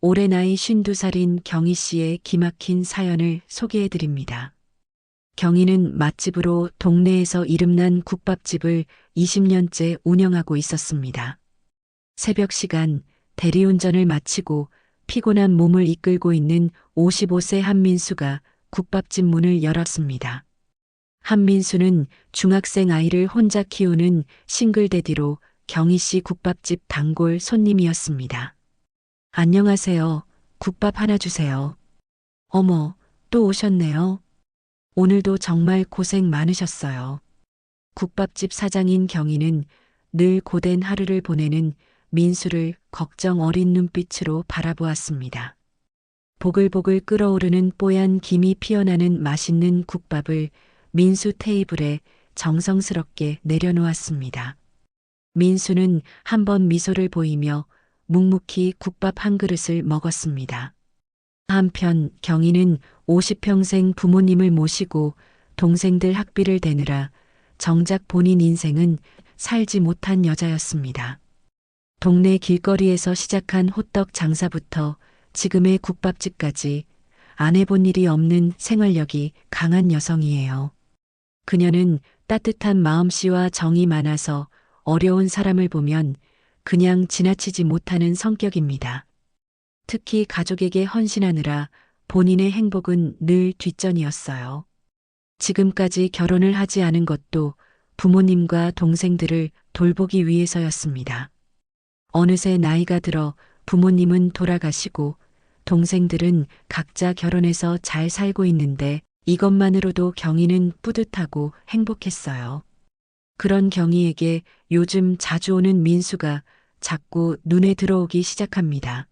올해 나이 52살인 경희 씨의 기막힌 사연을 소개해 드립니다. 경희는 맛집으로 동네에서 이름난 국밥집을 20년째 운영하고 있었습니다. 새벽 시간 대리운전을 마치고 피곤한 몸을 이끌고 있는 55세 한민수가 국밥집 문을 열었습니다. 한민수는 중학생 아이를 혼자 키우는 싱글대디로 경희 씨 국밥집 단골 손님이었습니다. 안녕하세요. 국밥 하나 주세요. 어머, 또 오셨네요. 오늘도 정말 고생 많으셨어요. 국밥집 사장인 경희는 늘 고된 하루를 보내는 민수를 걱정 어린 눈빛으로 바라보았습니다. 보글보글 끓어오르는 뽀얀 김이 피어나는 맛있는 국밥을 민수 테이블에 정성스럽게 내려놓았습니다. 민수는 한번 미소를 보이며 묵묵히 국밥 한 그릇을 먹었습니다. 한편 경희는 50평생 부모님을 모시고 동생들 학비를 대느라 정작 본인 인생은 살지 못한 여자였습니다. 동네 길거리에서 시작한 호떡 장사부터 지금의 국밥집까지 안 해본 일이 없는 생활력이 강한 여성이에요. 그녀는 따뜻한 마음씨와 정이 많아서 어려운 사람을 보면 그냥 지나치지 못하는 성격입니다. 특히 가족에게 헌신하느라 본인의 행복은 늘 뒷전이었어요. 지금까지 결혼을 하지 않은 것도 부모님과 동생들을 돌보기 위해서였습니다. 어느새 나이가 들어 부모님은 돌아가시고 동생들은 각자 결혼해서 잘 살고 있는데 이것만으로도 경희는 뿌듯하고 행복했어요. 그런 경희에게 요즘 자주 오는 민수가 자꾸 눈에 들어오기 시작합니다.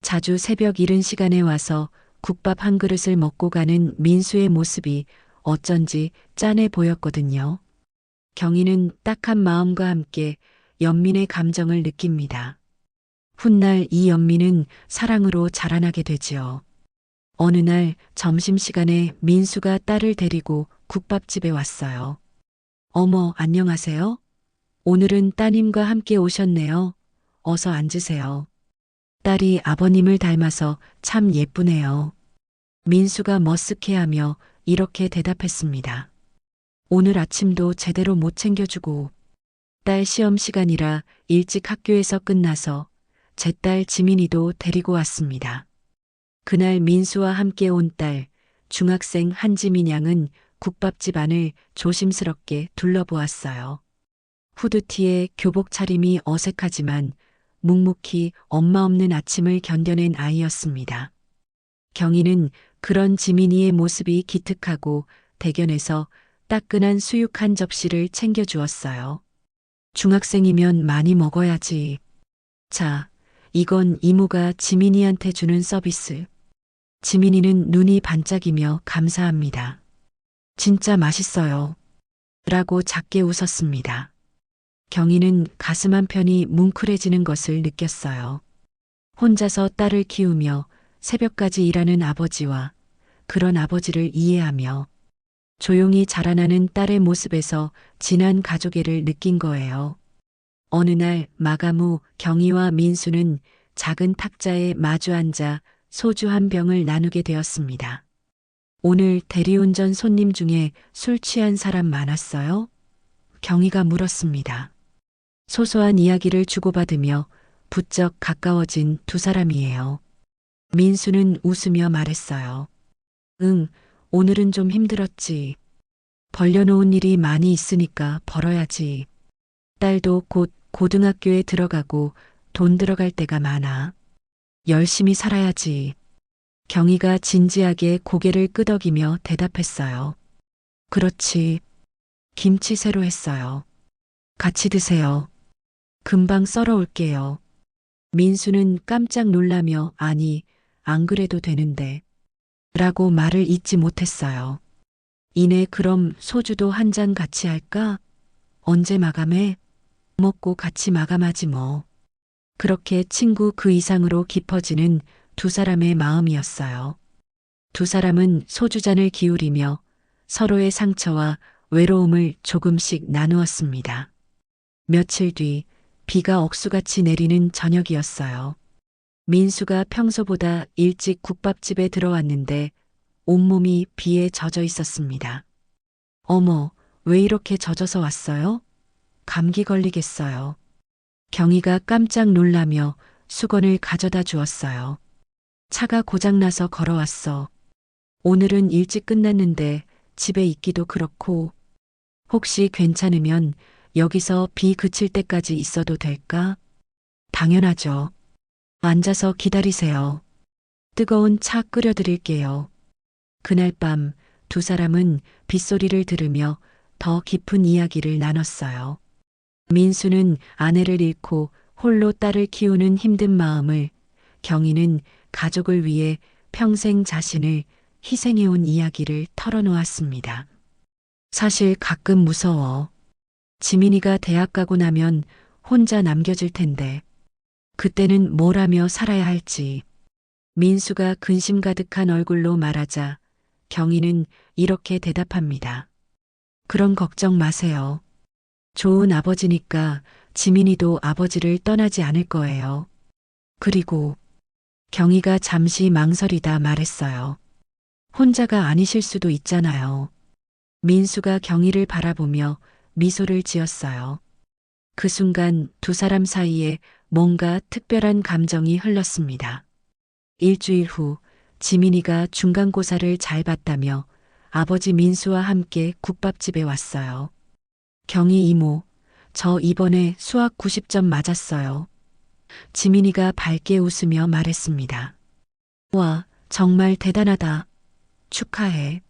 자주 새벽 이른 시간에 와서 국밥 한 그릇을 먹고 가는 민수의 모습이 어쩐지 짠해 보였거든요. 경희는 딱한 마음과 함께 연민의 감정을 느낍니다. 훗날 이 연민은 사랑으로 자라나게 되지요. 어느 날 점심시간에 민수가 딸을 데리고 국밥집에 왔어요. 어머, 안녕하세요. 오늘은 따님과 함께 오셨네요. 어서 앉으세요. 딸이 아버님을 닮아서 참 예쁘네요. 민수가 머쓱해하며 이렇게 대답했습니다. 오늘 아침도 제대로 못 챙겨주고 딸 시험 시간이라 일찍 학교에서 끝나서 제 딸 지민이도 데리고 왔습니다. 그날 민수와 함께 온 딸 중학생 한지민 양은 국밥집 안을 조심스럽게 둘러보았어요. 후드티에 교복 차림이 어색하지만 묵묵히 엄마 없는 아침을 견뎌낸 아이였습니다. 경희는 그런 지민이의 모습이 기특하고 대견해서 따끈한 수육 한 접시를 챙겨주었어요. 중학생이면 많이 먹어야지. 자, 이건 이모가 지민이한테 주는 서비스. 지민이는 눈이 반짝이며 감사합니다. 진짜 맛있어요. 라고 작게 웃었습니다. 경희는 가슴 한편이 뭉클해지는 것을 느꼈어요. 혼자서 딸을 키우며 새벽까지 일하는 아버지와 그런 아버지를 이해하며 조용히 자라나는 딸의 모습에서 진한 가족애를 느낀 거예요. 어느 날 마감 후 경희와 민수는 작은 탁자에 마주 앉아 소주 한 병을 나누게 되었습니다. 오늘 대리운전 손님 중에 술 취한 사람 많았어요? 경희가 물었습니다. 소소한 이야기를 주고받으며 부쩍 가까워진 두 사람이에요. 민수는 웃으며 말했어요. 응, 오늘은 좀 힘들었지. 벌려놓은 일이 많이 있으니까 벌어야지. 딸도 곧 고등학교에 들어가고 돈 들어갈 때가 많아. 열심히 살아야지. 경희가 진지하게 고개를 끄덕이며 대답했어요. 그렇지. 김치 새로 했어요. 같이 드세요. 금방 썰어 올게요. 민수는 깜짝 놀라며 아니, 안 그래도 되는데. 라고 말을 잇지 못했어요. 이내 그럼 소주도 한 잔 같이 할까? 언제 마감해? 먹고 같이 마감하지 뭐. 그렇게 친구 그 이상으로 깊어지는 두 사람의 마음이었어요. 두 사람은 소주잔을 기울이며 서로의 상처와 외로움을 조금씩 나누었습니다. 며칠 뒤 비가 억수같이 내리는 저녁이었어요. 민수가 평소보다 일찍 국밥집에 들어왔는데 온몸이 비에 젖어 있었습니다. 어머, 왜 이렇게 젖어서 왔어요? 감기 걸리겠어요. 경희가 깜짝 놀라며 수건을 가져다 주었어요. 차가 고장나서 걸어왔어. 오늘은 일찍 끝났는데 집에 있기도 그렇고 혹시 괜찮으면 여기서 비 그칠 때까지 있어도 될까? 당연하죠. 앉아서 기다리세요. 뜨거운 차 끓여드릴게요. 그날 밤 두 사람은 빗소리를 들으며 더 깊은 이야기를 나눴어요. 민수는 아내를 잃고 홀로 딸을 키우는 힘든 마음을, 경희는 가족을 위해 평생 자신을 희생해온 이야기를 털어놓았습니다. 사실 가끔 무서워. 지민이가 대학 가고 나면 혼자 남겨질 텐데 그때는 뭘 하며 살아야 할지. 민수가 근심 가득한 얼굴로 말하자 경희는 이렇게 대답합니다. 그런 걱정 마세요. 좋은 아버지니까 지민이도 아버지를 떠나지 않을 거예요. 그리고 경희가 잠시 망설이다 말했어요. 혼자가 아니실 수도 있잖아요. 민수가 경희를 바라보며 미소를 지었어요. 그 순간 두 사람 사이에 뭔가 특별한 감정이 흘렀습니다. 일주일 후 지민이가 중간고사를 잘 봤다며 아버지 민수와 함께 국밥집에 왔어요. 경희 이모, 저 이번에 수학 90점 맞았어요. 지민이가 밝게 웃으며 말했습니다. 와, 정말 대단하다. 축하해.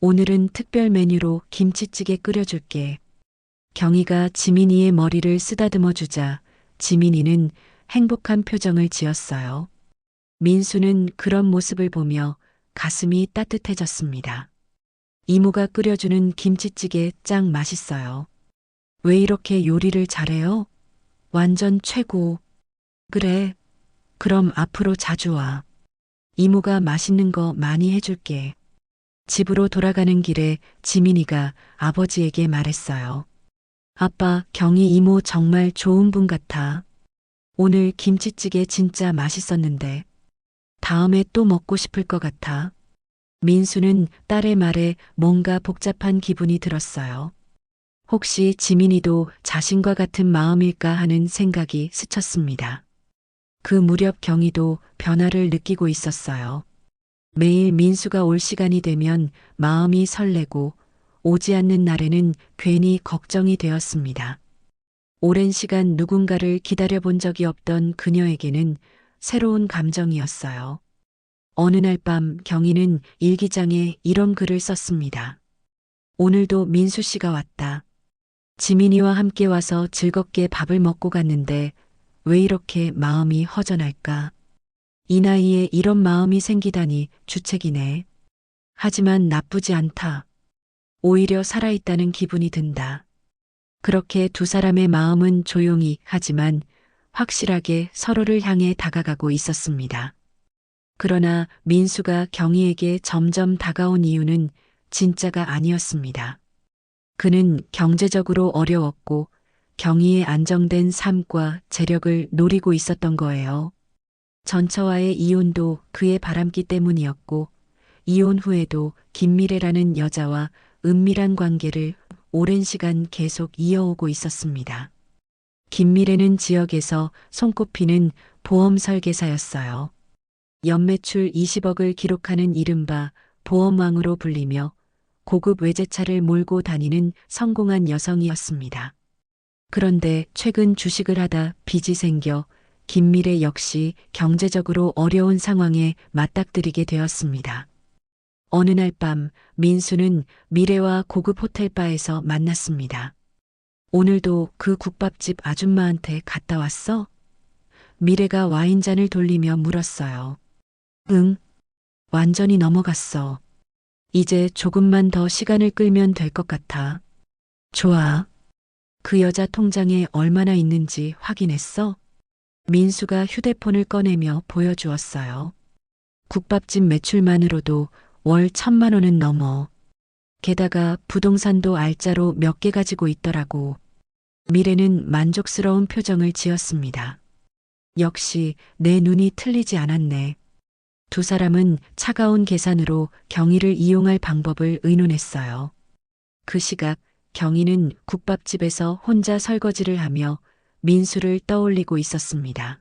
오늘은 특별 메뉴로 김치찌개 끓여줄게. 경희가 지민이의 머리를 쓰다듬어 주자 지민이는 행복한 표정을 지었어요. 민수는 그런 모습을 보며 가슴이 따뜻해졌습니다. 이모가 끓여주는 김치찌개 짱 맛있어요. 왜 이렇게 요리를 잘해요? 완전 최고. 그래. 그럼 앞으로 자주 와. 이모가 맛있는 거 많이 해줄게. 집으로 돌아가는 길에 지민이가 아버지에게 말했어요. 아빠, 경희 이모 정말 좋은 분 같아. 오늘 김치찌개 진짜 맛있었는데 다음에 또 먹고 싶을 것 같아. 민수는 딸의 말에 뭔가 복잡한 기분이 들었어요. 혹시 지민이도 자신과 같은 마음일까 하는 생각이 스쳤습니다. 그 무렵 경희도 변화를 느끼고 있었어요. 매일 민수가 올 시간이 되면 마음이 설레고 오지 않는 날에는 괜히 걱정이 되었습니다. 오랜 시간 누군가를 기다려본 적이 없던 그녀에게는 새로운 감정이었어요. 어느 날 밤 경희는 일기장에 이런 글을 썼습니다. 오늘도 민수 씨가 왔다. 지민이와 함께 와서 즐겁게 밥을 먹고 갔는데 왜 이렇게 마음이 허전할까? 이 나이에 이런 마음이 생기다니 주책이네. 하지만 나쁘지 않다. 오히려 살아있다는 기분이 든다. 그렇게 두 사람의 마음은 조용히 하지만 확실하게 서로를 향해 다가가고 있었습니다. 그러나 민수가 경희에게 점점 다가온 이유는 진짜가 아니었습니다. 그는 경제적으로 어려웠고 경희의 안정된 삶과 재력을 노리고 있었던 거예요. 전처와의 이혼도 그의 바람기 때문이었고 이혼 후에도 김미래라는 여자와 은밀한 관계를 오랜 시간 계속 이어오고 있었습니다. 김미래는 지역에서 손꼽히는 보험 설계사였어요. 연매출 20억을 기록하는 이른바 보험왕으로 불리며 고급 외제차를 몰고 다니는 성공한 여성이었습니다. 그런데 최근 주식을 하다 빚이 생겨 김미래 역시 경제적으로 어려운 상황에 맞닥뜨리게 되었습니다. 어느 날 밤 민수는 미래와 고급 호텔바에서 만났습니다. 오늘도 그 국밥집 아줌마한테 갔다 왔어? 미래가 와인잔을 돌리며 물었어요. 응, 완전히 넘어갔어. 이제 조금만 더 시간을 끌면 될 것 같아. 좋아. 그 여자 통장에 얼마나 있는지 확인했어? 민수가 휴대폰을 꺼내며 보여주었어요. 국밥집 매출만으로도 월 1,000만 원은 넘어. 게다가 부동산도 알짜로 몇 개 가지고 있더라고. 미래는 만족스러운 표정을 지었습니다. 역시 내 눈이 틀리지 않았네. 두 사람은 차가운 계산으로 경희를 이용할 방법을 의논했어요. 그 시각 경희는 국밥집에서 혼자 설거지를 하며 민수를 떠올리고 있었습니다.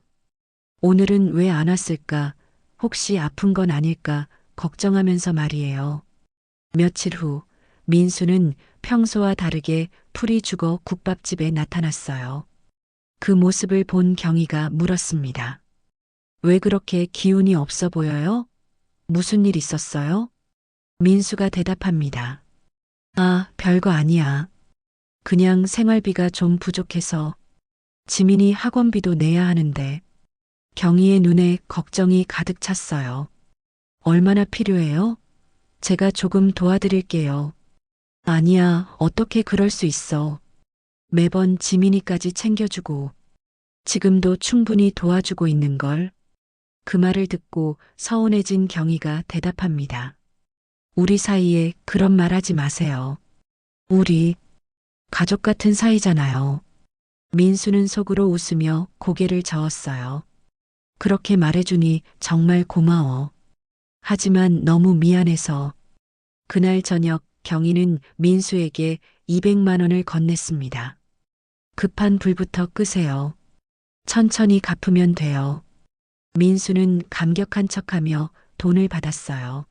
오늘은 왜 안 왔을까? 혹시 아픈 건 아닐까? 걱정하면서 말이에요. 며칠 후 민수는 평소와 다르게 풀이 죽어 국밥집에 나타났어요. 그 모습을 본 경희가 물었습니다. 왜 그렇게 기운이 없어 보여요? 무슨 일 있었어요? 민수가 대답합니다. 아, 별거 아니야. 그냥 생활비가 좀 부족해서 지민이 학원비도 내야 하는데 경희의 눈에 걱정이 가득 찼어요. 얼마나 필요해요? 제가 조금 도와드릴게요. 아니야, 어떻게 그럴 수 있어. 매번 지민이까지 챙겨주고 지금도 충분히 도와주고 있는 걸. 그 말을 듣고 서운해진 경희가 대답합니다. 우리 사이에 그런 말 하지 마세요. 우리 가족 같은 사이잖아요. 민수는 속으로 웃으며 고개를 저었어요. 그렇게 말해주니 정말 고마워. 하지만 너무 미안해서. 그날 저녁 경희는 민수에게 200만 원을 건넸습니다. 급한 불부터 끄세요. 천천히 갚으면 돼요. 민수는 감격한 척하며 돈을 받았어요.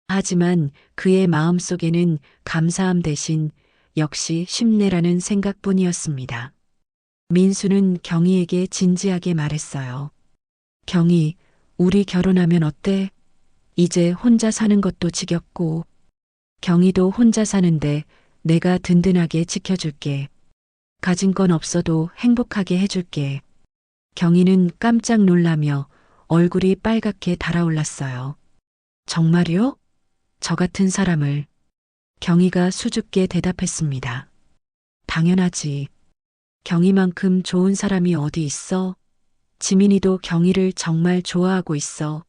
하지만 그의 마음속에는 감사함 대신 역시 쉽네라는 생각뿐이었습니다. 민수는 경희에게 진지하게 말했어요. 경희, 우리 결혼하면 어때? 이제 혼자 사는 것도 지겹고, 경희도 혼자 사는데 내가 든든하게 지켜줄게. 가진 건 없어도 행복하게 해줄게. 경희는 깜짝 놀라며 얼굴이 빨갛게 달아올랐어요. 정말요? 저 같은 사람을. 경희가 수줍게 대답했습니다. 당연하지. 경희만큼 좋은 사람이 어디 있어? 지민이도 경희를 정말 좋아하고 있어.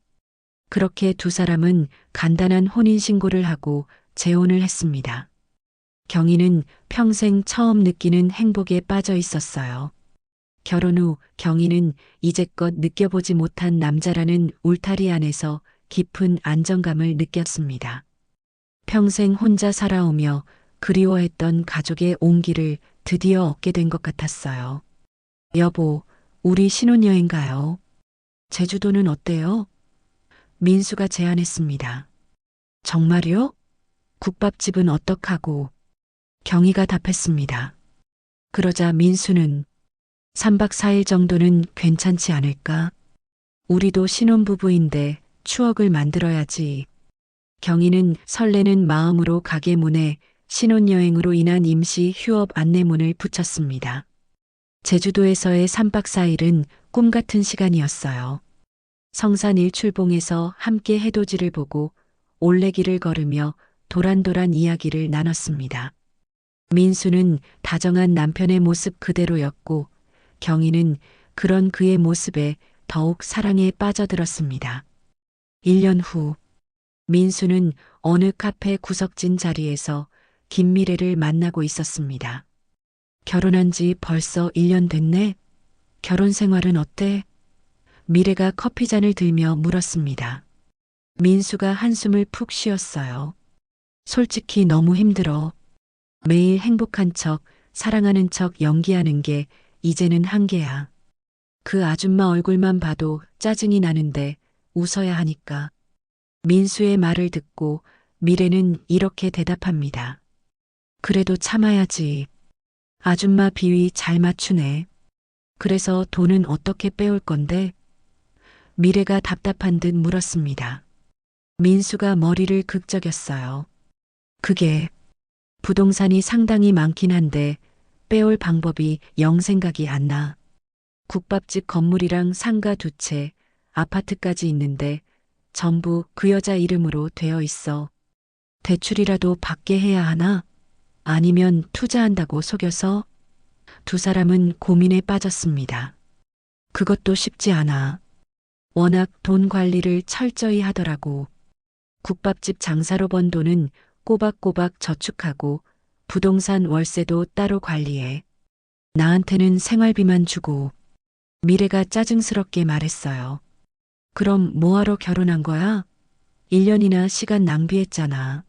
그렇게 두 사람은 간단한 혼인신고를 하고 재혼을 했습니다. 경희는 평생 처음 느끼는 행복에 빠져 있었어요. 결혼 후 경희는 이제껏 느껴보지 못한 남자라는 울타리 안에서 깊은 안정감을 느꼈습니다. 평생 혼자 살아오며 그리워했던 가족의 온기를 드디어 얻게 된 것 같았어요. 여보, 우리 신혼여행 가요. 제주도는 어때요? 민수가 제안했습니다. 정말요? 국밥집은 어떡하고? 경희가 답했습니다. 그러자 민수는 3박 4일 정도는 괜찮지 않을까? 우리도 신혼부부인데 추억을 만들어야지. 경희는 설레는 마음으로 가게 문에 신혼여행으로 인한 임시 휴업 안내문을 붙였습니다. 제주도에서의 3박 4일은 꿈 같은 시간이었어요. 성산 일출봉에서 함께 해돋이를 보고 올레길을 걸으며 도란도란 이야기를 나눴습니다. 민수는 다정한 남편의 모습 그대로였고 경희는 그런 그의 모습에 더욱 사랑에 빠져들었습니다. 1년 후 민수는 어느 카페 구석진 자리에서 김미래를 만나고 있었습니다. 결혼한 지 벌써 1년 됐네? 결혼 생활은 어때? 미래가 커피잔을 들며 물었습니다. 민수가 한숨을 푹 쉬었어요. 솔직히 너무 힘들어. 매일 행복한 척, 사랑하는 척 연기하는 게 이제는 한계야. 그 아줌마 얼굴만 봐도 짜증이 나는데 웃어야 하니까. 민수의 말을 듣고 미래는 이렇게 대답합니다. 그래도 참아야지. 아줌마 비위 잘 맞추네. 그래서 돈은 어떻게 빼올 건데? 미래가 답답한 듯 물었습니다. 민수가 머리를 극적였어요. 그게 부동산이 상당히 많긴 한데 빼올 방법이 영 생각이 안 나. 국밥집 건물이랑 상가 2채, 아파트까지 있는데 전부 그 여자 이름으로 되어 있어. 대출이라도 받게 해야 하나? 아니면 투자한다고 속여서? 두 사람은 고민에 빠졌습니다. 그것도 쉽지 않아. 워낙 돈 관리를 철저히 하더라고. 국밥집 장사로 번 돈은 꼬박꼬박 저축하고 부동산 월세도 따로 관리해. 나한테는 생활비만 주고 미래가 짜증스럽게 말했어요. 그럼 뭐하러 결혼한 거야? 1년이나 시간 낭비했잖아.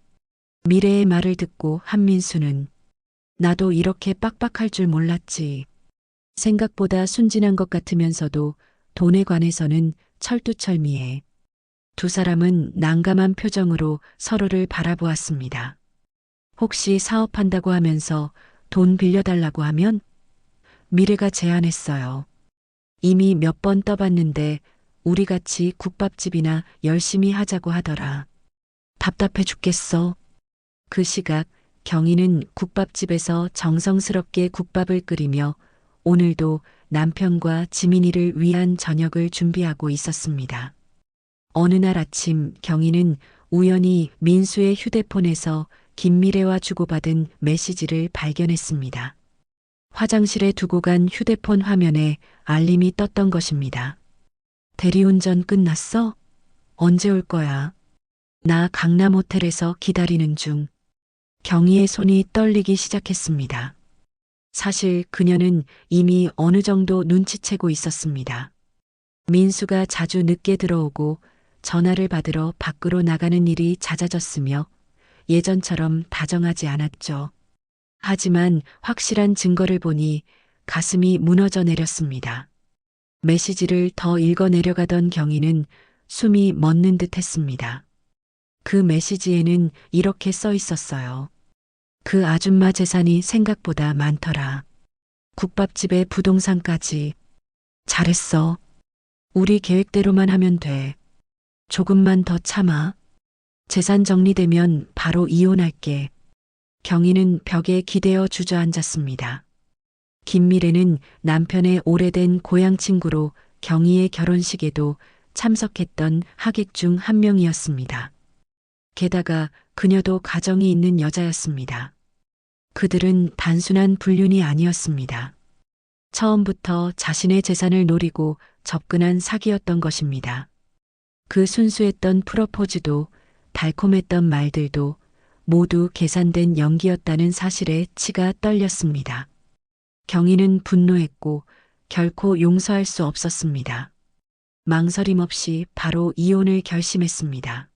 미래의 말을 듣고 한민수는 나도 이렇게 빡빡할 줄 몰랐지. 생각보다 순진한 것 같으면서도 돈에 관해서는 철두철미해. 두 사람은 난감한 표정으로 서로를 바라보았습니다. 혹시 사업한다고 하면서 돈 빌려달라고 하면? 미래가 제안했어요. 이미 몇 번 떠봤는데 우리 같이 국밥집이나 열심히 하자고 하더라. 답답해 죽겠어. 그 시각 경희는 국밥집에서 정성스럽게 국밥을 끓이며 오늘도 남편과 지민이를 위한 저녁을 준비하고 있었습니다. 어느 날 아침 경희는 우연히 민수의 휴대폰에서 김미래와 주고받은 메시지를 발견했습니다. 화장실에 두고 간 휴대폰 화면에 알림이 떴던 것입니다. 대리운전 끝났어? 언제 올 거야? 나 강남 호텔에서 기다리는 중. 경희의 손이 떨리기 시작했습니다. 사실 그녀는 이미 어느 정도 눈치채고 있었습니다. 민수가 자주 늦게 들어오고 전화를 받으러 밖으로 나가는 일이 잦아졌으며 예전처럼 다정하지 않았죠. 하지만 확실한 증거를 보니 가슴이 무너져 내렸습니다. 메시지를 더 읽어 내려가던 경희는 숨이 멎는 듯 했습니다. 그 메시지에는 이렇게 써 있었어요. 그 아줌마 재산이 생각보다 많더라. 국밥집에 부동산까지. 잘했어. 우리 계획대로만 하면 돼. 조금만 더 참아. 재산 정리되면 바로 이혼할게. 경희는 벽에 기대어 주저앉았습니다. 김미래는 남편의 오래된 고향 친구로 경희의 결혼식에도 참석했던 하객 중 한 명이었습니다. 게다가 그녀도 가정이 있는 여자였습니다. 그들은 단순한 불륜이 아니었습니다. 처음부터 자신의 재산을 노리고 접근한 사기였던 것입니다. 그 순수했던 프로포즈도 달콤했던 말들도 모두 계산된 연기였다는 사실에 치가 떨렸습니다. 경희는 분노했고 결코 용서할 수 없었습니다. 망설임 없이 바로 이혼을 결심했습니다.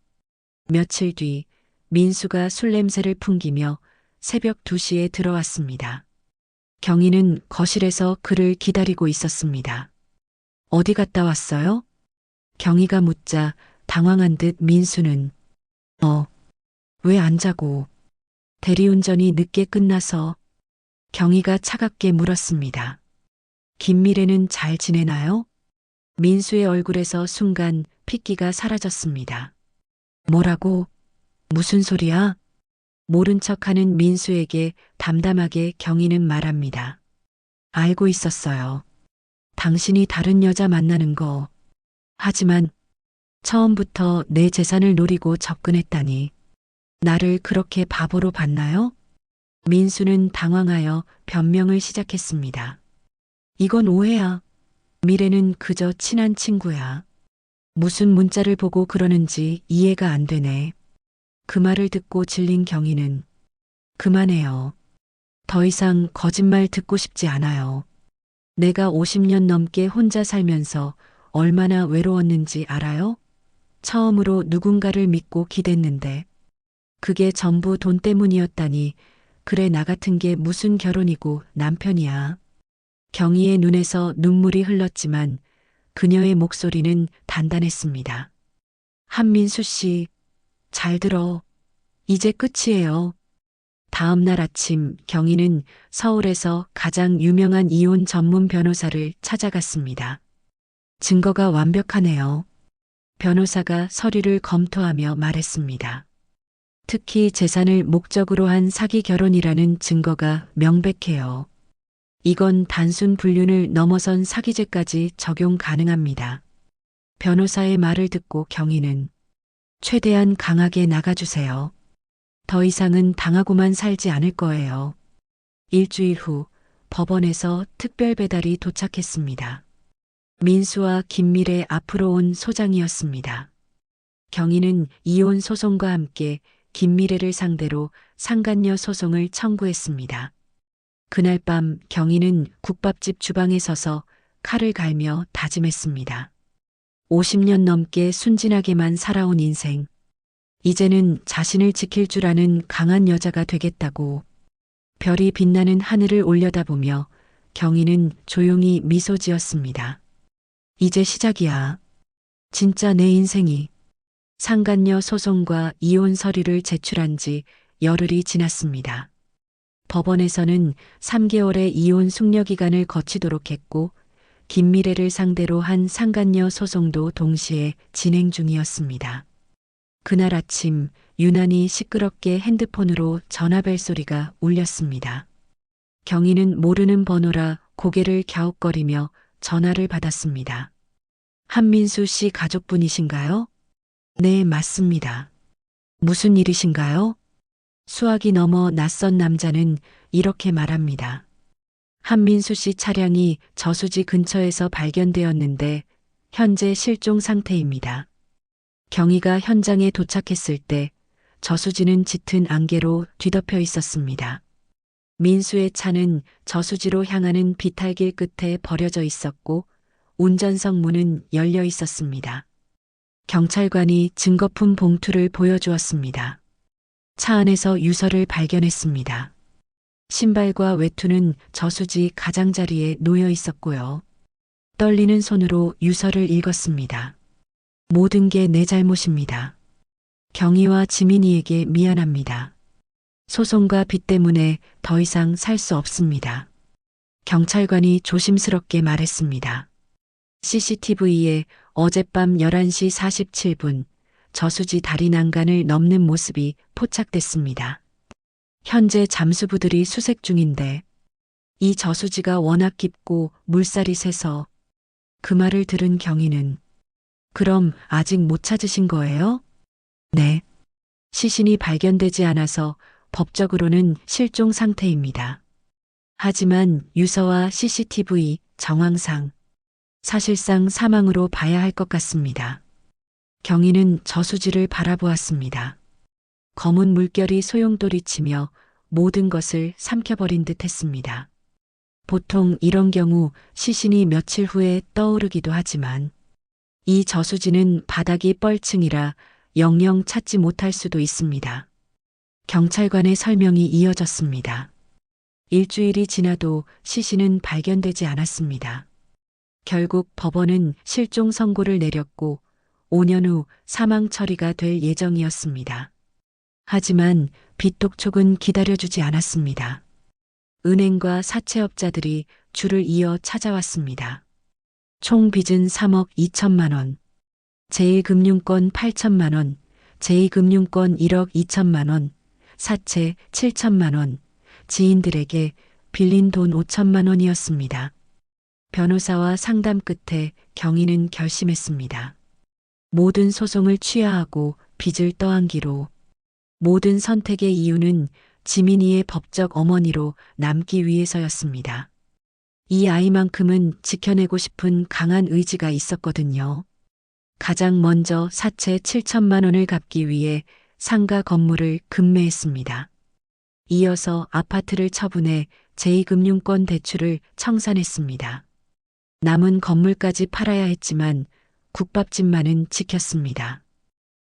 며칠 뒤 민수가 술 냄새를 풍기며 새벽 2시에 들어왔습니다. 경희는 거실에서 그를 기다리고 있었습니다. 어디 갔다 왔어요? 경희가 묻자 당황한 듯 민수는 왜 안 자고? 대리운전이 늦게 끝나서. 경희가 차갑게 물었습니다. 김미래는 잘 지내나요? 민수의 얼굴에서 순간 핏기가 사라졌습니다. 뭐라고? 무슨 소리야? 모른 척하는 민수에게 담담하게 경희는 말합니다. 알고 있었어요. 당신이 다른 여자 만나는 거. 하지만 처음부터 내 재산을 노리고 접근했다니. 나를 그렇게 바보로 봤나요? 민수는 당황하여 변명을 시작했습니다. 이건 오해야. 미래는 그저 친한 친구야. 무슨 문자를 보고 그러는지 이해가 안 되네. 그 말을 듣고 질린 경희는 그만해요. 더 이상 거짓말 듣고 싶지 않아요. 내가 50년 넘게 혼자 살면서 얼마나 외로웠는지 알아요? 처음으로 누군가를 믿고 기댔는데 그게 전부 돈 때문이었다니. 그래 나 같은 게 무슨 결혼이고 남편이야. 경희의 눈에서 눈물이 흘렀지만 그녀의 목소리는 단단했습니다. 한민수 씨, 잘 들어. 이제 끝이에요. 다음 날 아침 경희는 서울에서 가장 유명한 이혼 전문 변호사를 찾아갔습니다. 증거가 완벽하네요. 변호사가 서류를 검토하며 말했습니다. 특히 재산을 목적으로 한 사기 결혼이라는 증거가 명백해요. 이건 단순 불륜을 넘어선 사기죄까지 적용 가능합니다. 변호사의 말을 듣고 경희는 최대한 강하게 나가주세요. 더 이상은 당하고만 살지 않을 거예요. 일주일 후 법원에서 특별 배달이 도착했습니다. 민수와 김미래 앞으로 온 소장이었습니다. 경희는 이혼 소송과 함께 김미래를 상대로 상간녀 소송을 청구했습니다. 그날 밤 경희는 국밥집 주방에 서서 칼을 갈며 다짐했습니다. 50년 넘게 순진하게만 살아온 인생. 이제는 자신을 지킬 줄 아는 강한 여자가 되겠다고. 별이 빛나는 하늘을 올려다보며 경희는 조용히 미소 지었습니다. 이제 시작이야. 진짜 내 인생이. 상간녀 소송과 이혼 서류를 제출한 지 열흘이 지났습니다. 법원에서는 3개월의 이혼 숙려 기간을 거치도록 했고 김미래를 상대로 한 상간녀 소송도 동시에 진행 중이었습니다. 그날 아침 유난히 시끄럽게 핸드폰으로 전화벨 소리가 울렸습니다. 경희는 모르는 번호라 고개를 갸웃거리며 전화를 받았습니다. 한민수 씨 가족분이신가요? 네, 맞습니다. 무슨 일이신가요? 수학이 넘어 낯선 남자는 이렇게 말합니다. 한민수 씨 차량이 저수지 근처에서 발견되었는데 현재 실종 상태입니다. 경희가 현장에 도착했을 때 저수지는 짙은 안개로 뒤덮여 있었습니다. 민수의 차는 저수지로 향하는 비탈길 끝에 버려져 있었고 운전석 문은 열려 있었습니다. 경찰관이 증거품 봉투를 보여주었습니다. 차 안에서 유서를 발견했습니다. 신발과 외투는 저수지 가장자리에 놓여 있었고요. 떨리는 손으로 유서를 읽었습니다. 모든 게 내 잘못입니다. 경희와 지민이에게 미안합니다. 소송과 빚 때문에 더 이상 살 수 없습니다. 경찰관이 조심스럽게 말했습니다. CCTV에 어젯밤 11시 47분 저수지 다리 난간을 넘는 모습이 포착됐습니다. 현재 잠수부들이 수색 중인데 이 저수지가 워낙 깊고 물살이 세서. 그 말을 들은 경희는 그럼 아직 못 찾으신 거예요? 네. 시신이 발견되지 않아서 법적으로는 실종 상태입니다. 하지만 유서와 CCTV 정황상 사실상 사망으로 봐야 할 것 같습니다. 경희는 저수지를 바라보았습니다. 검은 물결이 소용돌이치며 모든 것을 삼켜버린 듯 했습니다. 보통 이런 경우 시신이 며칠 후에 떠오르기도 하지만 이 저수지는 바닥이 뻘층이라 영영 찾지 못할 수도 있습니다. 경찰관의 설명이 이어졌습니다. 일주일이 지나도 시신은 발견되지 않았습니다. 결국 법원은 실종 선고를 내렸고 5년 후 사망 처리가 될 예정이었습니다. 하지만 빚독촉은 기다려주지 않았습니다. 은행과 사채업자들이 줄을 이어 찾아왔습니다. 총 빚은 3억 2천만 원, 제1금융권 8천만 원, 제2금융권 1억 2천만 원, 사채 7천만 원, 지인들에게 빌린 돈 5천만 원이었습니다. 변호사와 상담 끝에 경희는 결심했습니다. 모든 소송을 취하하고 빚을 떠안기로. 모든 선택의 이유는 지민이의 법적 어머니로 남기 위해서였습니다. 이 아이만큼은 지켜내고 싶은 강한 의지가 있었거든요. 가장 먼저 사채 7천만 원을 갚기 위해 상가 건물을 급매했습니다. 이어서 아파트를 처분해 제2금융권 대출을 청산했습니다. 남은 건물까지 팔아야 했지만 국밥집만은 지켰습니다.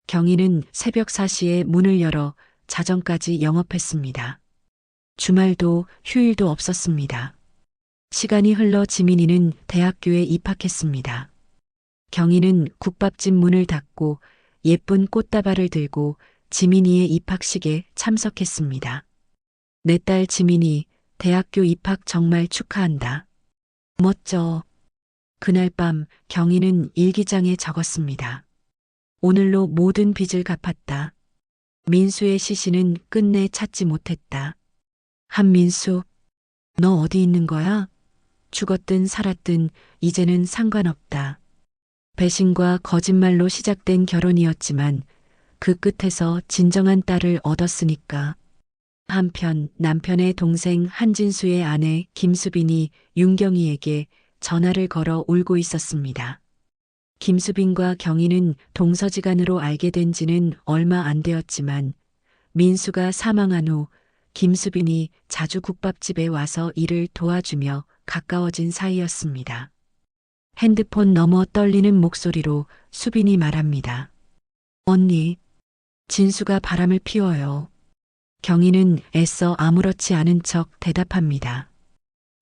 경희는 새벽 4시에 문을 열어 자정까지 영업했습니다. 주말도 휴일도 없었습니다. 시간이 흘러 지민이는 대학교에 입학했습니다. 경희는 국밥집 문을 닫고 예쁜 꽃다발을 들고 지민이의 입학식에 참석했습니다. 내 딸 지민이 대학교 입학 정말 축하한다. 멋져. 그날 밤 경희는 일기장에 적었습니다. 오늘로 모든 빚을 갚았다. 민수의 시신은 끝내 찾지 못했다. 한민수, 너 어디 있는 거야? 죽었든 살았든 이제는 상관없다. 배신과 거짓말로 시작된 결혼이었지만 그 끝에서 진정한 딸을 얻었으니까. 한편 남편의 동생 한진수의 아내 김수빈이 윤경희에게 전화를 걸어 울고 있었습니다. 김수빈과 경희는 동서지간으로 알게 된 지는 얼마 안 되었지만 민수가 사망한 후 김수빈이 자주 국밥집에 와서 일을 도와주며 가까워진 사이였습니다. 핸드폰 너머 떨리는 목소리로 수빈이 말합니다. 언니, 진수가 바람을 피워요. 경희는 애써 아무렇지 않은 척 대답합니다.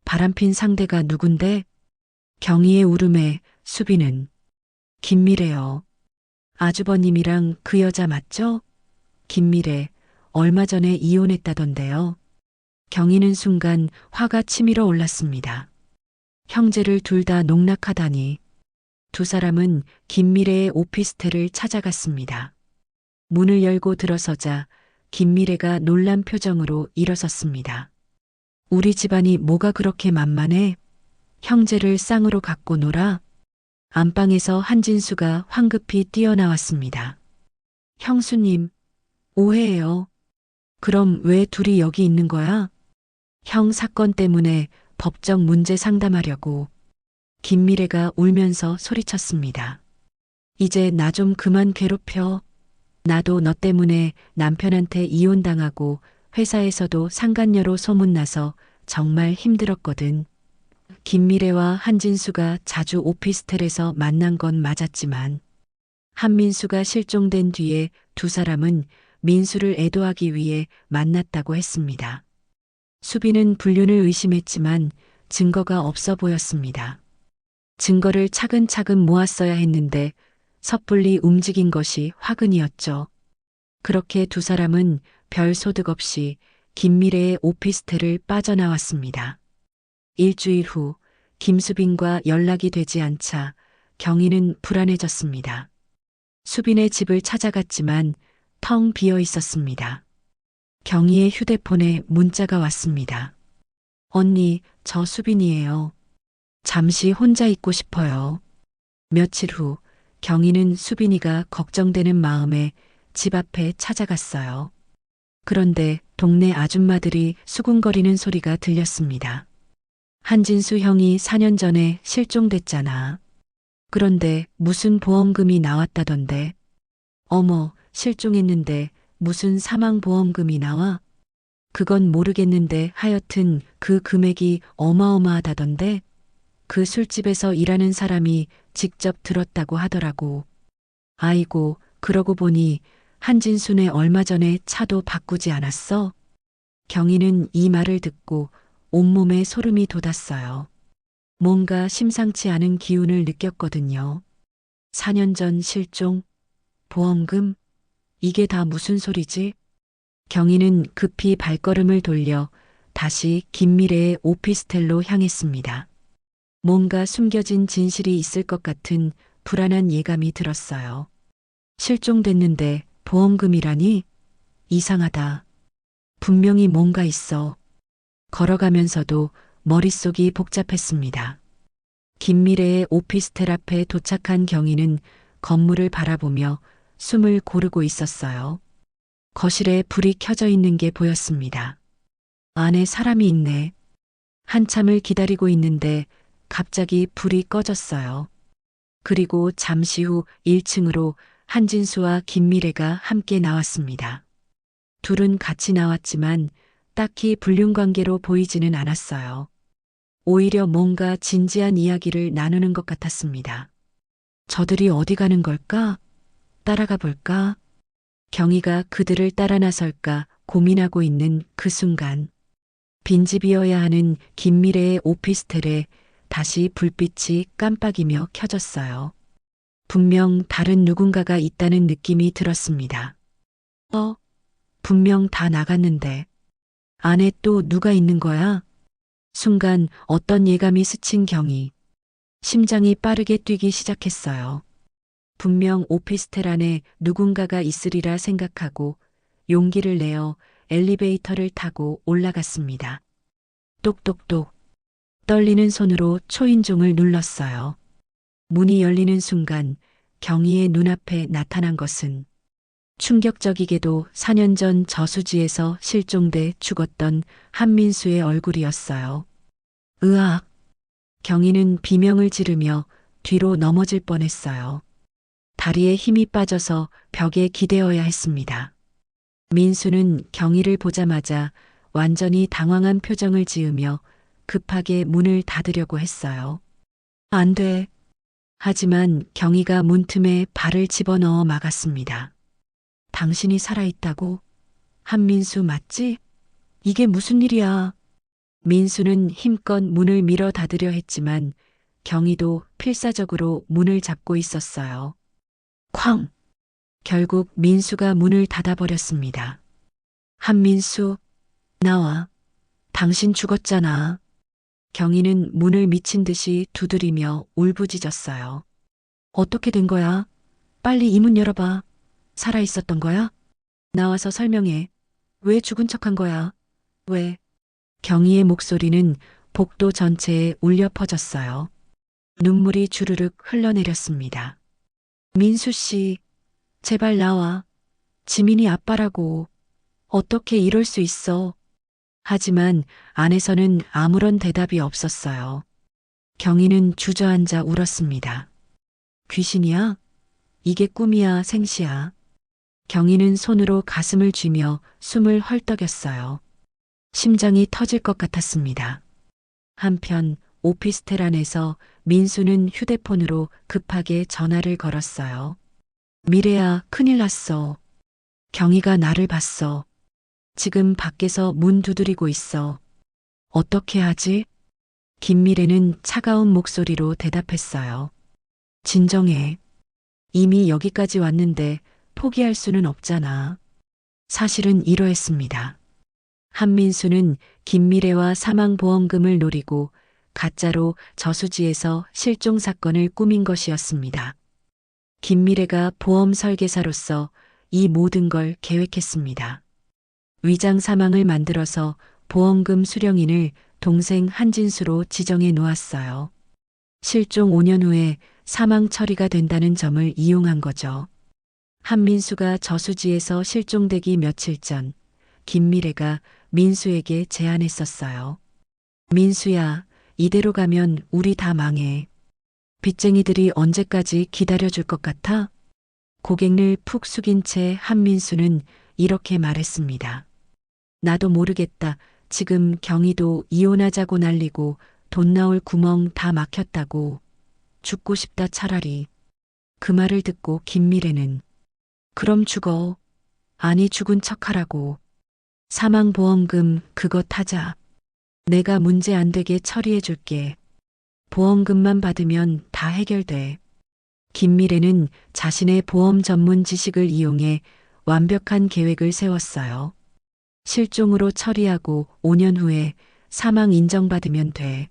바람핀 상대가 누군데? 경희의 울음에 수빈은 김미래요. 아주버님이랑 그 여자 맞죠? 김미래, 얼마 전에 이혼했다던데요. 경희는 순간 화가 치밀어 올랐습니다. 형제를 둘 다 농락하다니. 두 사람은 김미래의 오피스텔을 찾아갔습니다. 문을 열고 들어서자 김미래가 놀란 표정으로 일어섰습니다. 우리 집안이 뭐가 그렇게 만만해? 형제를 쌍으로 갖고 놀아? 안방에서 한진수가 황급히 뛰어나왔습니다. 형수님, 오해해요. 그럼 왜 둘이 여기 있는 거야? 형 사건 때문에 법적 문제 상담하려고. 김미래가 울면서 소리쳤습니다. 이제 나 좀 그만 괴롭혀. 나도 너 때문에 남편한테 이혼당하고 회사에서도 상간녀로 소문나서 정말 힘들었거든. 김미래와 한진수가 자주 오피스텔에서 만난 건 맞았지만 한민수가 실종된 뒤에 두 사람은 민수를 애도하기 위해 만났다고 했습니다. 수빈은 불륜을 의심했지만 증거가 없어 보였습니다. 증거를 차근차근 모았어야 했는데 섣불리 움직인 것이 화근이었죠. 그렇게 두 사람은 별 소득 없이 김미래의 오피스텔을 빠져나왔습니다. 일주일 후 김수빈과 연락이 되지 않자 경희는 불안해졌습니다. 수빈의 집을 찾아갔지만 텅 비어 있었습니다. 경희의 휴대폰에 문자가 왔습니다. 언니, 저 수빈이에요. 잠시 혼자 있고 싶어요. 며칠 후 경희는 수빈이가 걱정되는 마음에 집 앞에 찾아갔어요. 그런데 동네 아줌마들이 수군거리는 소리가 들렸습니다. 한진수 형이 4년 전에 실종됐잖아. 그런데 무슨 보험금이 나왔다던데. 어머, 실종했는데 무슨 사망보험금이 나와? 그건 모르겠는데 하여튼 그 금액이 어마어마하다던데. 그 술집에서 일하는 사람이 직접 들었다고 하더라고. 아이고, 그러고 보니 한진수네 얼마 전에 차도 바꾸지 않았어? 경희는 이 말을 듣고 온몸에 소름이 돋았어요. 뭔가 심상치 않은 기운을 느꼈거든요. 4년 전 실종, 보험금, 이게 다 무슨 소리지? 경희는 급히 발걸음을 돌려 다시 김미래의 오피스텔로 향했습니다. 뭔가 숨겨진 진실이 있을 것 같은 불안한 예감이 들었어요. 실종됐는데 보험금이라니? 이상하다. 분명히 뭔가 있어. 걸어가면서도 머릿속이 복잡했습니다. 김미래의 오피스텔 앞에 도착한 경희는 건물을 바라보며 숨을 고르고 있었어요. 거실에 불이 켜져 있는 게 보였습니다. 안에 사람이 있네. 한참을 기다리고 있는데 갑자기 불이 꺼졌어요. 그리고 잠시 후 1층으로 한진수와 김미래가 함께 나왔습니다. 둘은 같이 나왔지만 딱히 불륜 관계로 보이지는 않았어요. 오히려 뭔가 진지한 이야기를 나누는 것 같았습니다. 저들이 어디 가는 걸까? 따라가 볼까? 경희가 그들을 따라 나설까 고민하고 있는 그 순간 빈집이어야 하는 김미래의 오피스텔에 다시 불빛이 깜빡이며 켜졌어요. 분명 다른 누군가가 있다는 느낌이 들었습니다. 분명 다 나갔는데 안에 또 누가 있는 거야? 순간 어떤 예감이 스친 경희. 심장이 빠르게 뛰기 시작했어요. 분명 오피스텔 안에 누군가가 있으리라 생각하고 용기를 내어 엘리베이터를 타고 올라갔습니다. 똑똑똑. 떨리는 손으로 초인종을 눌렀어요. 문이 열리는 순간 경희의 눈앞에 나타난 것은 충격적이게도 4년 전 저수지에서 실종돼 죽었던 한민수의 얼굴이었어요. 으악! 경희는 비명을 지르며 뒤로 넘어질 뻔했어요. 다리에 힘이 빠져서 벽에 기대어야 했습니다. 민수는 경희를 보자마자 완전히 당황한 표정을 지으며 급하게 문을 닫으려고 했어요. 안 돼. 하지만 경희가 문틈에 발을 집어넣어 막았습니다. 당신이 살아있다고? 한민수 맞지? 이게 무슨 일이야? 민수는 힘껏 문을 밀어 닫으려 했지만 경희도 필사적으로 문을 잡고 있었어요. 쾅! 결국 민수가 문을 닫아버렸습니다. 한민수, 나와. 당신 죽었잖아. 경희는 문을 미친 듯이 두드리며 울부짖었어요. 어떻게 된 거야? 빨리 이 문 열어봐. 살아 있었던 거야? 나와서 설명해. 왜 죽은 척한 거야? 왜? 경희의 목소리는 복도 전체에 울려 퍼졌어요. 눈물이 주르륵 흘러내렸습니다. 민수 씨, 제발 나와. 지민이 아빠라고. 어떻게 이럴 수 있어? 하지만 안에서는 아무런 대답이 없었어요. 경희는 주저앉아 울었습니다. 귀신이야? 이게 꿈이야, 생시야? 경희는 손으로 가슴을 쥐며 숨을 헐떡였어요. 심장이 터질 것 같았습니다. 한편 오피스텔 안에서 민수는 휴대폰으로 급하게 전화를 걸었어요. 미래야, 큰일 났어. 경희가 나를 봤어. 지금 밖에서 문 두드리고 있어. 어떻게 하지? 김미래는 차가운 목소리로 대답했어요. 진정해. 이미 여기까지 왔는데 포기할 수는 없잖아. 사실은 이러했습니다. 한민수는 김미래와 사망보험금을 노리고 가짜로 저수지에서 실종 사건을 꾸민 것이었습니다. 김미래가 보험 설계사로서 이 모든 걸 계획했습니다. 위장 사망을 만들어서 보험금 수령인을 동생 한진수로 지정해 놓았어요. 실종 5년 후에 사망 처리가 된다는 점을 이용한 거죠. 한민수가 저수지에서 실종되기 며칠 전 김미래가 민수에게 제안했었어요. 민수야, 이대로 가면 우리 다 망해. 빚쟁이들이 언제까지 기다려줄 것 같아? 고개를 푹 숙인 채 한민수는 이렇게 말했습니다. 나도 모르겠다. 지금 경희도 이혼하자고 난리고 돈 나올 구멍 다 막혔다고. 죽고 싶다 차라리. 그 말을 듣고 김미래는 그럼 죽어. 아니 죽은 척하라고. 사망보험금 그것 하자. 내가 문제 안 되게 처리해 줄게. 보험금만 받으면 다 해결돼. 김미래는 자신의 보험 전문 지식을 이용해 완벽한 계획을 세웠어요. 실종으로 처리하고 5년 후에 사망 인정받으면 돼.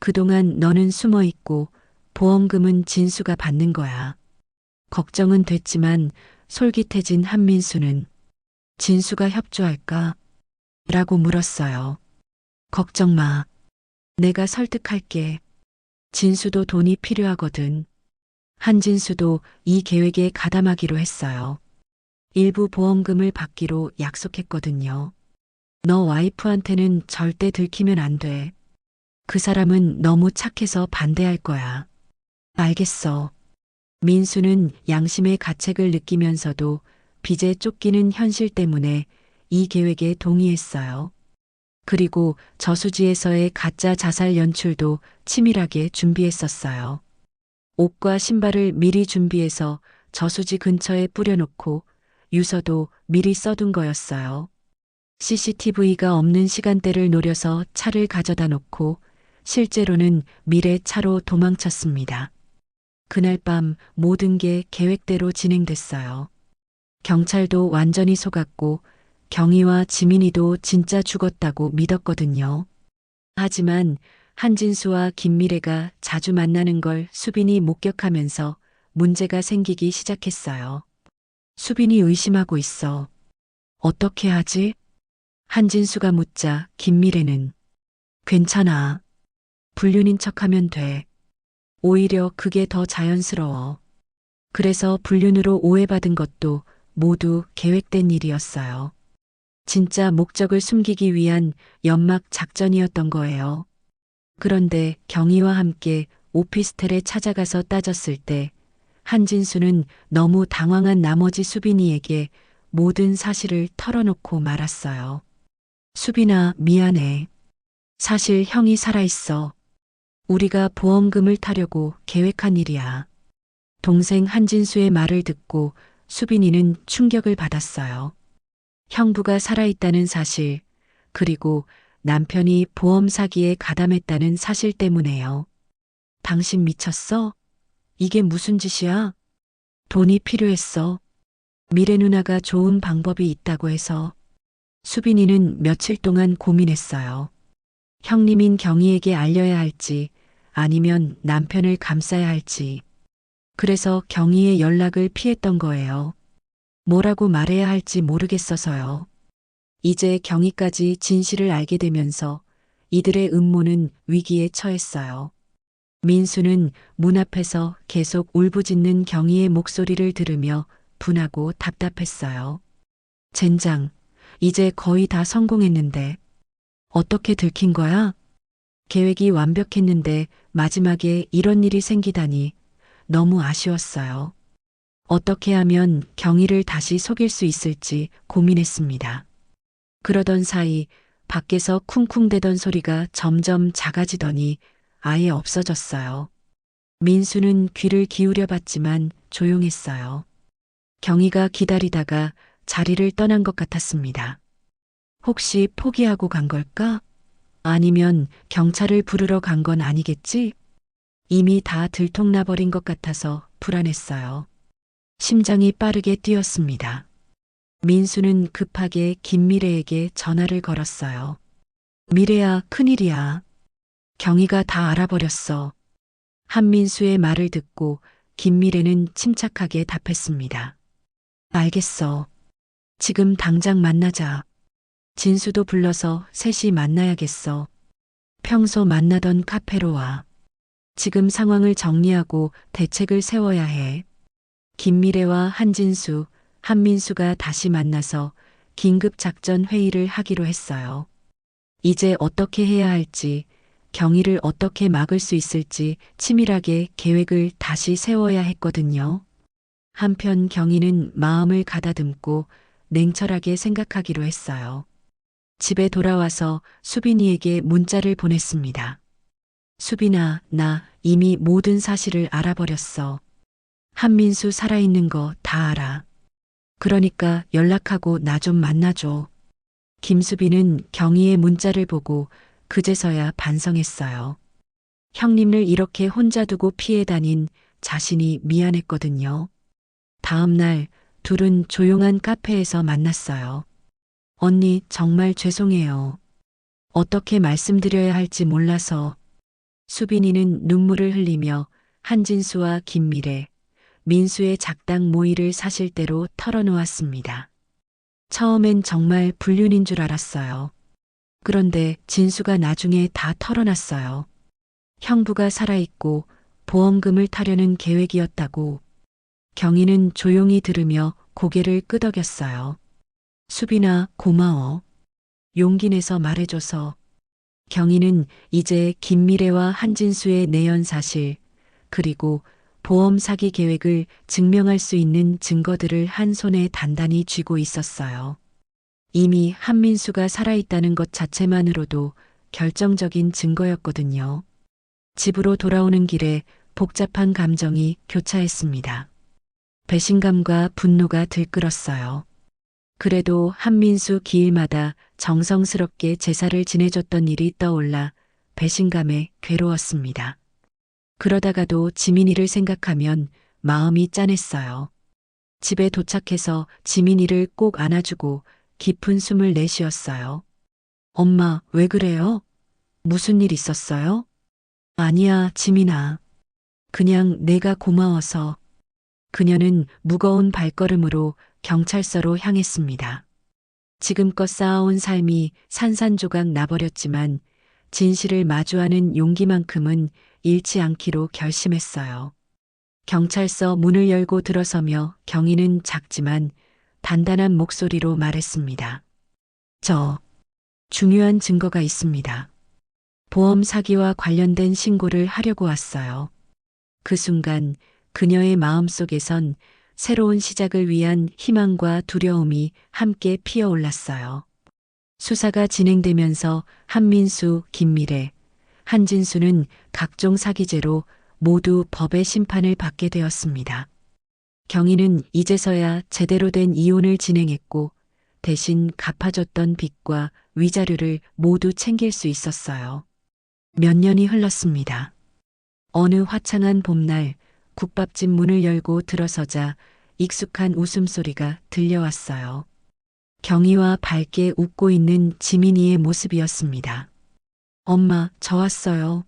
그동안 너는 숨어 있고 보험금은 진수가 받는 거야. 걱정은 됐지만 솔깃해진 한민수는 진수가 협조할까? 라고 물었어요. 걱정 마. 내가 설득할게. 진수도 돈이 필요하거든. 한진수도 이 계획에 가담하기로 했어요. 일부 보험금을 받기로 약속했거든요. 너 와이프한테는 절대 들키면 안 돼. 그 사람은 너무 착해서 반대할 거야. 알겠어. 민수는 양심의 가책을 느끼면서도 빚에 쫓기는 현실 때문에 이 계획에 동의했어요. 그리고 저수지에서의 가짜 자살 연출도 치밀하게 준비했었어요. 옷과 신발을 미리 준비해서 저수지 근처에 뿌려놓고 유서도 미리 써둔 거였어요. CCTV가 없는 시간대를 노려서 차를 가져다 놓고 실제로는 미래 차로 도망쳤습니다. 그날 밤 모든 게 계획대로 진행됐어요. 경찰도 완전히 속았고 경희와 지민이도 진짜 죽었다고 믿었거든요. 하지만 한진수와 김미래가 자주 만나는 걸 수빈이 목격하면서 문제가 생기기 시작했어요. 수빈이 의심하고 있어. 어떻게 하지? 한진수가 묻자 김미래는 괜찮아. 불륜인 척하면 돼. 오히려 그게 더 자연스러워. 그래서 불륜으로 오해받은 것도 모두 계획된 일이었어요. 진짜 목적을 숨기기 위한 연막 작전이었던 거예요. 그런데 경희와 함께 오피스텔에 찾아가서 따졌을 때 한진수는 너무 당황한 나머지 수빈이에게 모든 사실을 털어놓고 말았어요. 수빈아, 미안해. 사실 형이 살아있어. 우리가 보험금을 타려고 계획한 일이야. 동생 한진수의 말을 듣고 수빈이는 충격을 받았어요. 형부가 살아있다는 사실, 그리고 남편이 보험 사기에 가담했다는 사실 때문에요. 당신 미쳤어? 이게 무슨 짓이야? 돈이 필요했어. 미래 누나가 좋은 방법이 있다고 해서. 수빈이는 며칠 동안 고민했어요. 형님인 경희에게 알려야 할지 아니면 남편을 감싸야 할지. 그래서 경희의 연락을 피했던 거예요. 뭐라고 말해야 할지 모르겠어서요. 이제 경희까지 진실을 알게 되면서 이들의 음모는 위기에 처했어요. 민수는 문 앞에서 계속 울부짖는 경희의 목소리를 들으며 분하고 답답했어요. 젠장, 이제 거의 다 성공했는데 어떻게 들킨 거야? 계획이 완벽했는데 마지막에 이런 일이 생기다니 너무 아쉬웠어요. 어떻게 하면 경희를 다시 속일 수 있을지 고민했습니다. 그러던 사이 밖에서 쿵쿵대던 소리가 점점 작아지더니 아예 없어졌어요. 민수는 귀를 기울여 봤지만 조용했어요. 경희가 기다리다가 자리를 떠난 것 같았습니다. 혹시 포기하고 간 걸까? 아니면 경찰을 부르러 간 건 아니겠지? 이미 다 들통나버린 것 같아서 불안했어요. 심장이 빠르게 뛰었습니다. 민수는 급하게 김미래에게 전화를 걸었어요. 미래야, 큰일이야. 경희가 다 알아버렸어. 한민수의 말을 듣고 김미래는 침착하게 답했습니다. 알겠어. 지금 당장 만나자. 진수도 불러서 셋이 만나야겠어. 평소 만나던 카페로 와. 지금 상황을 정리하고 대책을 세워야 해. 김미래와 한진수, 한민수가 다시 만나서 긴급 작전 회의를 하기로 했어요. 이제 어떻게 해야 할지, 경희를 어떻게 막을 수 있을지 치밀하게 계획을 다시 세워야 했거든요. 한편 경희는 마음을 가다듬고 냉철하게 생각하기로 했어요. 집에 돌아와서 수빈이에게 문자를 보냈습니다. 수빈아, 나 이미 모든 사실을 알아버렸어. 한민수 살아있는 거 다 알아. 그러니까 연락하고 나 좀 만나줘. 김수빈은 경희의 문자를 보고 그제서야 반성했어요. 형님을 이렇게 혼자 두고 피해 다닌 자신이 미안했거든요. 다음 날 둘은 조용한 카페에서 만났어요. 언니, 정말 죄송해요. 어떻게 말씀드려야 할지 몰라서. 수빈이는 눈물을 흘리며 한진수와 김미래, 민수의 작당 모의를 사실대로 털어놓았습니다. 처음엔 정말 불륜인 줄 알았어요. 그런데 진수가 나중에 다 털어놨어요. 형부가 살아있고 보험금을 타려는 계획이었다고. 경희는 조용히 들으며 고개를 끄덕였어요. 수빈아, 고마워. 용기 내서 말해줘서. 경희는 이제 김미래와 한진수의 내연 사실, 그리고 보험 사기 계획을 증명할 수 있는 증거들을 한 손에 단단히 쥐고 있었어요. 이미 한민수가 살아있다는 것 자체만으로도 결정적인 증거였거든요. 집으로 돌아오는 길에 복잡한 감정이 교차했습니다. 배신감과 분노가 들끓었어요. 그래도 한민수 기일마다 정성스럽게 제사를 지내줬던 일이 떠올라 배신감에 괴로웠습니다. 그러다가도 지민이를 생각하면 마음이 짠했어요. 집에 도착해서 지민이를 꼭 안아주고 깊은 숨을 내쉬었어요. 엄마, 왜 그래요? 무슨 일 있었어요? 아니야, 지민아. 그냥 내가 고마워서. 그녀는 무거운 발걸음으로 경찰서로 향했습니다. 지금껏 쌓아온 삶이 산산조각 나버렸지만 진실을 마주하는 용기만큼은 잃지 않기로 결심했어요. 경찰서 문을 열고 들어서며 경희는 작지만 단단한 목소리로 말했습니다. 중요한 증거가 있습니다. 보험 사기와 관련된 신고를 하려고 왔어요. 그 순간 그녀의 마음속에선 새로운 시작을 위한 희망과 두려움이 함께 피어올랐어요. 수사가 진행되면서 한민수, 김미래, 한진수는 각종 사기죄로 모두 법의 심판을 받게 되었습니다. 경희는 이제서야 제대로 된 이혼을 진행했고 대신 갚아줬던 빚과 위자료를 모두 챙길 수 있었어요. 몇 년이 흘렀습니다. 어느 화창한 봄날 국밥집 문을 열고 들어서자 익숙한 웃음소리가 들려왔어요. 경희와 밝게 웃고 있는 지민이의 모습이었습니다. 엄마, 저 왔어요.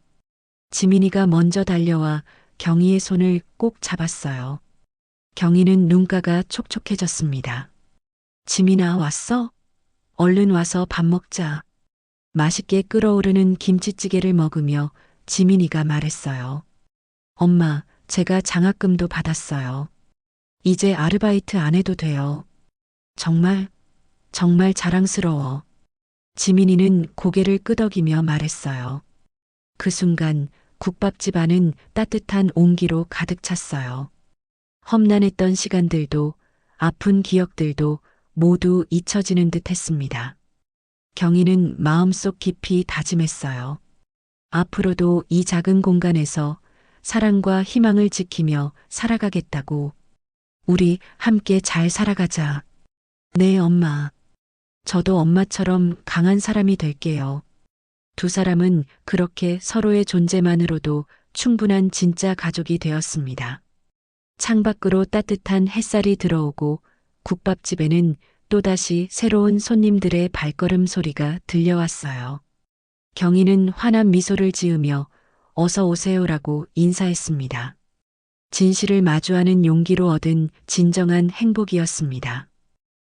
지민이가 먼저 달려와 경희의 손을 꼭 잡았어요. 경희는 눈가가 촉촉해졌습니다. 지민아, 왔어? 얼른 와서 밥 먹자. 맛있게 끓어오르는 김치찌개를 먹으며 지민이가 말했어요. 엄마, 제가 장학금도 받았어요. 이제 아르바이트 안 해도 돼요. 정말, 정말 자랑스러워. 지민이는 고개를 끄덕이며 말했어요. 그 순간 국밥집 안은 따뜻한 온기로 가득 찼어요. 험난했던 시간들도 아픈 기억들도 모두 잊혀지는 듯 했습니다. 경희는 마음속 깊이 다짐했어요. 앞으로도 이 작은 공간에서 사랑과 희망을 지키며 살아가겠다고. 우리 함께 잘 살아가자. 네, 엄마. 저도 엄마처럼 강한 사람이 될게요. 두 사람은 그렇게 서로의 존재만으로도 충분한 진짜 가족이 되었습니다. 창밖으로 따뜻한 햇살이 들어오고 국밥집에는 또다시 새로운 손님들의 발걸음 소리가 들려왔어요. 경희는 환한 미소를 지으며 어서 오세요라고 인사했습니다. 진실을 마주하는 용기로 얻은 진정한 행복이었습니다.